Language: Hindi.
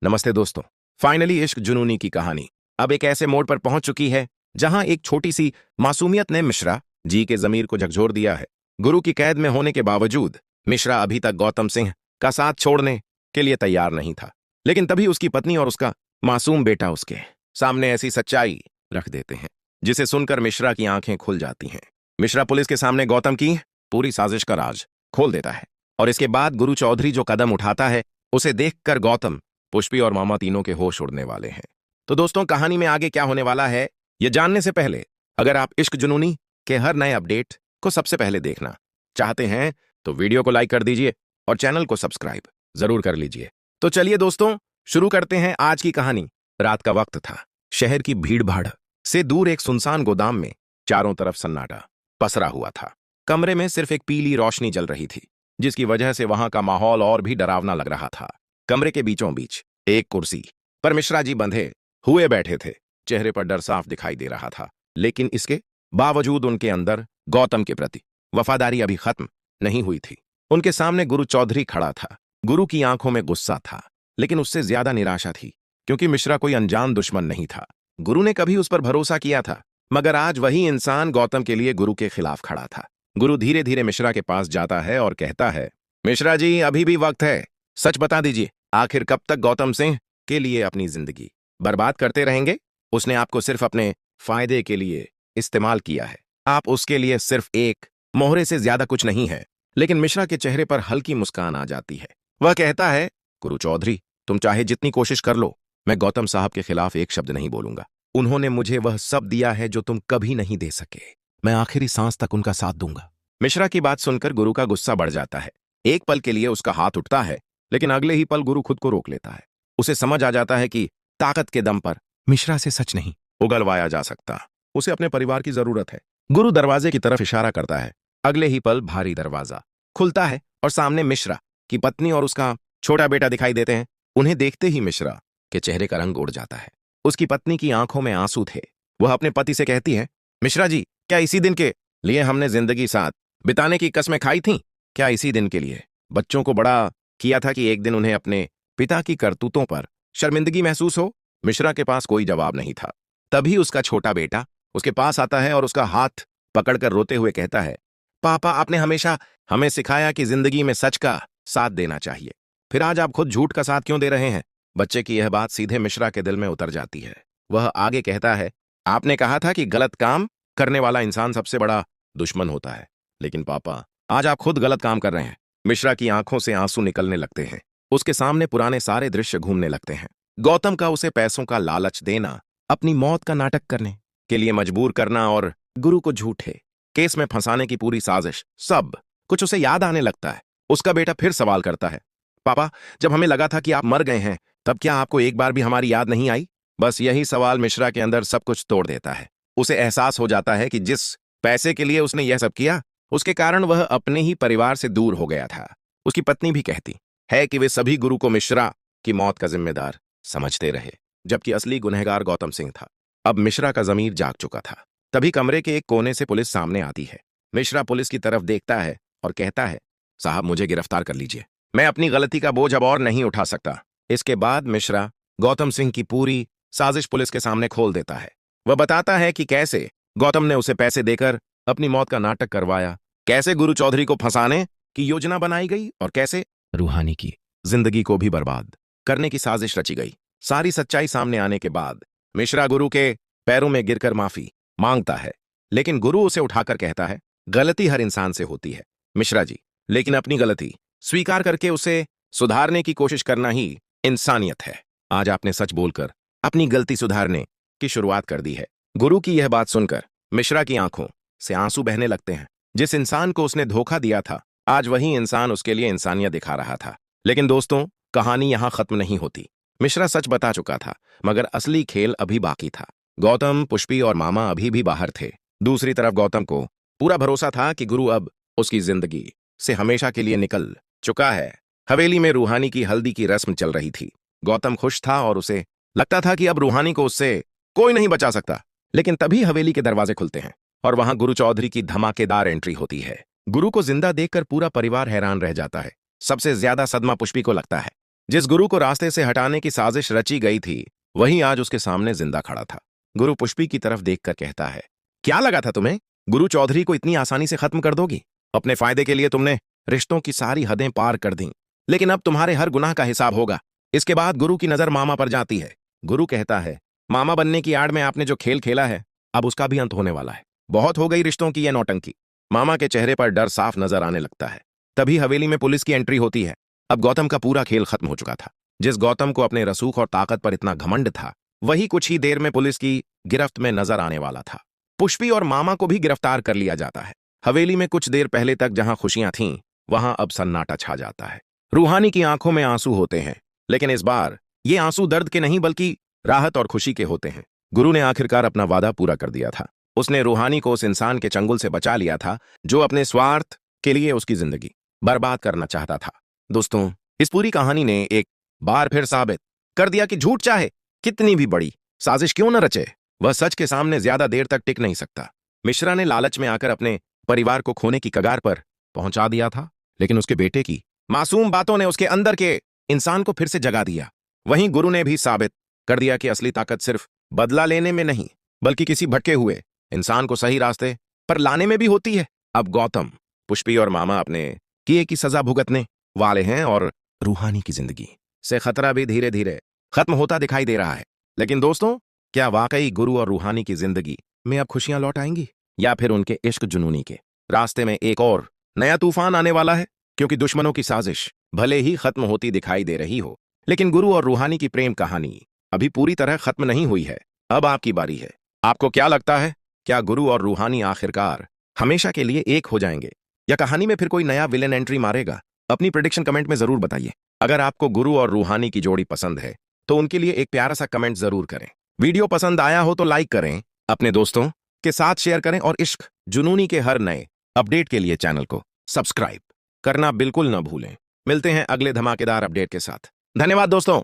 नमस्ते दोस्तों। फाइनली इश्क जुनूनी की कहानी अब एक ऐसे मोड़ पर पहुंच चुकी है जहां एक छोटी सी मासूमियत ने मिश्रा जी के जमीर को झकझोर दिया है। गुरु की कैद में होने के बावजूद मिश्रा अभी तक गौतम सिंह का साथ छोड़ने के लिए तैयार नहीं था, लेकिन तभी उसकी पत्नी और उसका मासूम बेटा उसके सामने ऐसी सच्चाई रख देते हैं जिसे सुनकर मिश्रा की आंखें खुल जाती हैं। मिश्रा पुलिस के सामने गौतम की पूरी साजिश का राज खोल देता है और इसके बाद गुरु चौधरी जो कदम उठाता है उसे देखकर गौतम, पुष्पी और मामा तीनों के होश उड़ने वाले हैं। तो दोस्तों, कहानी में आगे क्या होने वाला है ये जानने से पहले अगर आप इश्क जुनूनी के हर नए अपडेट को सबसे पहले देखना चाहते हैं तो वीडियो को लाइक कर दीजिए और चैनल को सब्सक्राइब जरूर कर लीजिए। तो चलिए दोस्तों, शुरू करते हैं आज की कहानी। रात का वक्त था। शहर की भीड़ भाड़ से दूर एक सुनसान गोदाम में चारों तरफ सन्नाटा पसरा हुआ था। कमरे में सिर्फ एक पीली रोशनी जल रही थी, जिसकी वजह से वहां का माहौल और भी डरावना लग रहा था। कमरे के बीचों बीच एक कुर्सी पर मिश्रा जी बंधे हुए बैठे थे। चेहरे पर डर साफ दिखाई दे रहा था, लेकिन इसके बावजूद उनके अंदर गौतम के प्रति वफादारी अभी खत्म नहीं हुई थी। उनके सामने गुरु चौधरी खड़ा था। गुरु की आंखों में गुस्सा था, लेकिन उससे ज्यादा निराशा थी, क्योंकि मिश्रा कोई अनजान दुश्मन नहीं था। गुरु ने कभी उस पर भरोसा किया था, मगर आज वही इंसान गौतम के लिए गुरु के खिलाफ खड़ा था। गुरु धीरे धीरे मिश्रा के पास जाता है और कहता है, मिश्रा जी, अभी भी वक्त है, सच बता दीजिए, आखिर कब तक गौतम सिंह के लिए अपनी जिंदगी बर्बाद करते रहेंगे? उसने आपको सिर्फ अपने फायदे के लिए इस्तेमाल किया है। आप उसके लिए सिर्फ एक मोहरे से ज्यादा कुछ नहीं है। लेकिन मिश्रा के चेहरे पर हल्की मुस्कान आ जाती है। वह कहता है, गुरु चौधरी, तुम चाहे जितनी कोशिश कर लो, मैं गौतम साहब के खिलाफ एक शब्द नहीं बोलूंगा। उन्होंने मुझे वह सब दिया है जो तुम कभी नहीं दे सके। मैं आखिरी सांस तक उनका साथ दूंगा। मिश्रा की बात सुनकर गुरु का गुस्सा बढ़ जाता है। एक पल के लिए उसका हाथ उठता है, लेकिन अगले ही पल गुरु खुद को रोक लेता है। उसे समझ आ जाता है कि ताकत के दम पर मिश्रा से सच नहीं उगलवाया जा सकता। उसे अपने परिवार की जरूरत है। गुरु दरवाजे की तरफ इशारा करता है। अगले ही पल भारी दरवाजा खुलता है और सामने मिश्रा की पत्नी और उसका छोटा बेटा दिखाई देते हैं। उन्हें देखते ही मिश्रा के चेहरे का रंग उड़ जाता है। उसकी पत्नी की आंखों में आंसू थे। वह अपने पति से कहती है, मिश्रा जी, क्या इसी दिन के लिए हमने जिंदगी साथ बिताने की कस्में खाई थीं? क्या इसी दिन के लिए बच्चों को बड़ा किया था कि एक दिन उन्हें अपने पिता की करतूतों पर शर्मिंदगी महसूस हो? मिश्रा के पास कोई जवाब नहीं था। तभी उसका छोटा बेटा उसके पास आता है और उसका हाथ पकड़कर रोते हुए कहता है, पापा, आपने हमेशा हमें सिखाया कि जिंदगी में सच का साथ देना चाहिए, फिर आज आप खुद झूठ का साथ क्यों दे रहे हैं? बच्चे की यह बात सीधे मिश्रा के दिल में उतर जाती है। वह आगे कहता है, आपने कहा था कि गलत काम करने वाला इंसान सबसे बड़ा दुश्मन होता है, लेकिन पापा, आज आप खुद गलत काम कर रहे हैं। मिश्रा की आंखों से आंसू निकलने लगते हैं। उसके सामने पुराने सारे दृश्य घूमने लगते हैं। गौतम का उसे पैसों का लालच देना, अपनी मौत का नाटक करने के लिए मजबूर करना और गुरु को झूठे केस में फंसाने की पूरी साजिश, सब कुछ उसे याद आने लगता है। उसका बेटा फिर सवाल करता है, पापा, जब हमें लगा था कि आप मर गए हैं, तब क्या आपको एक बार भी हमारी याद नहीं आई? बस यही सवाल मिश्रा के अंदर सब कुछ तोड़ देता है। उसे एहसास हो जाता है कि जिस पैसे के लिए उसने यह सब किया, उसके कारण वह अपने ही परिवार से दूर हो गया था। उसकी पत्नी भी कहती है कि वे सभी गुरु को मिश्रा की मौत का जिम्मेदार समझते रहे, जबकि असली गुनहगार गौतम सिंह था। अब मिश्रा का जमीर जाग चुका था। तभी कमरे के एक कोने से पुलिस सामने आती है। मिश्रा पुलिस की तरफ देखता है और कहता है, साहब, मुझे गिरफ्तार कर लीजिए, मैं अपनी गलती का बोझ अब और नहीं उठा सकता। इसके बाद मिश्रा गौतम सिंह की पूरी साजिश पुलिस के सामने खोल देता है। वह बताता है कि कैसे गौतम ने उसे पैसे देकर अपनी मौत का नाटक करवाया, कैसे गुरु चौधरी को फंसाने की योजना बनाई गई और कैसे रूहानी की जिंदगी को भी बर्बाद करने की साजिश रची गई। सारी सच्चाई सामने आने के बाद मिश्रा गुरु के पैरों में गिरकर माफी मांगता है, लेकिन गुरु उसे उठाकर कहता है, गलती हर इंसान से होती है मिश्रा जी, लेकिन अपनी गलती स्वीकार करके उसे सुधारने की कोशिश करना ही इंसानियत है। आज आपने सच बोलकर अपनी गलती सुधारने की शुरुआत कर दी है। गुरु की यह बात सुनकर मिश्रा की आंखों से आंसू बहने लगते हैं। जिस इंसान को उसने धोखा दिया था, आज वही इंसान उसके लिए इंसानियत दिखा रहा था। लेकिन दोस्तों, कहानी यहां खत्म नहीं होती। मिश्रा सच बता चुका था, मगर असली खेल अभी बाकी था। गौतम, पुष्पी और मामा अभी भी बाहर थे। दूसरी तरफ गौतम को पूरा भरोसा था कि गुरु अब उसकी जिंदगी से हमेशा के लिए निकल चुका है। हवेली में रूहानी की हल्दी की रस्म चल रही थी। गौतम खुश था और उसे लगता था कि अब रूहानी को उससे कोई नहीं बचा सकता। लेकिन तभी हवेली के दरवाजे खुलते हैं और वहां गुरु चौधरी की धमाकेदार एंट्री होती है। गुरु को जिंदा देखकर पूरा परिवार हैरान रह जाता है। सबसे ज्यादा सदमा पुष्पी को लगता है। जिस गुरु को रास्ते से हटाने की साजिश रची गई थी वही आज उसके सामने जिंदा खड़ा था। गुरु पुष्पी की तरफ देखकर कहता है, क्या लगा था तुम्हें गुरु चौधरी को इतनी आसानी से खत्म कर दोगी? अपने फायदे के लिए तुमने रिश्तों की सारी हदें पार कर दी, लेकिन अब तुम्हारे हर गुनाह का हिसाब होगा। इसके बाद गुरु की नजर मामा पर जाती है। गुरु कहता है, मामा बनने की आड़ में आपने जो खेल खेला है अब उसका भी अंत होने वाला है। बहुत हो गई रिश्तों की यह नौटंकी। मामा के चेहरे पर डर साफ नजर आने लगता है। तभी हवेली में पुलिस की एंट्री होती है। अब गौतम का पूरा खेल खत्म हो चुका था। जिस गौतम को अपने रसूख और ताकत पर इतना घमंड था वही कुछ ही देर में पुलिस की गिरफ्त में नजर आने वाला था। पुष्पी और मामा को भी गिरफ्तार कर लिया जाता है। हवेली में कुछ देर पहले तक जहां खुशियां थीं वहां अब सन्नाटा छा जाता है। रूहानी की आंखों में आंसू होते हैं, लेकिन इस बार ये आंसू दर्द के नहीं बल्कि राहत और खुशी के होते हैं। गुरु ने आखिरकार अपना वादा पूरा कर दिया था। उसने रूहानी को उस इंसान के चंगुल से बचा लिया था जो अपने स्वार्थ के लिए उसकी जिंदगी बर्बाद करना चाहता था। दोस्तों, इस पूरी कहानी ने एक बार फिर साबित कर दिया कि झूठ चाहे कितनी भी बड़ी साजिश क्यों न रचे, वह सच के सामने ज्यादा देर तक टिक नहीं सकता। मिश्रा ने लालच में आकर अपने परिवार को खोने की कगार पर पहुंचा दिया था, लेकिन उसके बेटे की मासूम बातों ने उसके अंदर के इंसान को फिर से जगा दिया। वहीं गुरु ने भी साबित कर दिया कि असली ताकत सिर्फ बदला लेने में नहीं बल्कि किसी भटके हुए इंसान को सही रास्ते पर लाने में भी होती है। अब गौतम, पुष्पी और मामा अपने किए की सजा भुगतने वाले हैं और रूहानी की जिंदगी से खतरा भी धीरे धीरे खत्म होता दिखाई दे रहा है। लेकिन दोस्तों, क्या वाकई गुरु और रूहानी की जिंदगी में अब खुशियां लौट आएंगी या फिर उनके इश्क जुनूनी के रास्ते में एक और नया तूफान आने वाला है? क्योंकि दुश्मनों की साजिश भले ही खत्म होती दिखाई दे रही हो, लेकिन गुरु और रूहानी की प्रेम कहानी अभी पूरी तरह खत्म नहीं हुई है। अब आपकी बारी है। आपको क्या लगता है, क्या गुरु और रूहानी आखिरकार हमेशा के लिए एक हो जाएंगे या कहानी में फिर कोई नया विलेन एंट्री मारेगा? अपनी प्रेडिक्शन कमेंट में जरूर बताइए। अगर आपको गुरु और रूहानी की जोड़ी पसंद है तो उनके लिए एक प्यारा सा कमेंट जरूर करें। वीडियो पसंद आया हो तो लाइक करें, अपने दोस्तों के साथ शेयर करें और इश्क जुनूनी के हर नए अपडेट के लिए चैनल को सब्सक्राइब करना बिल्कुल न भूलें। मिलते हैं अगले धमाकेदार अपडेट के साथ। धन्यवाद दोस्तों।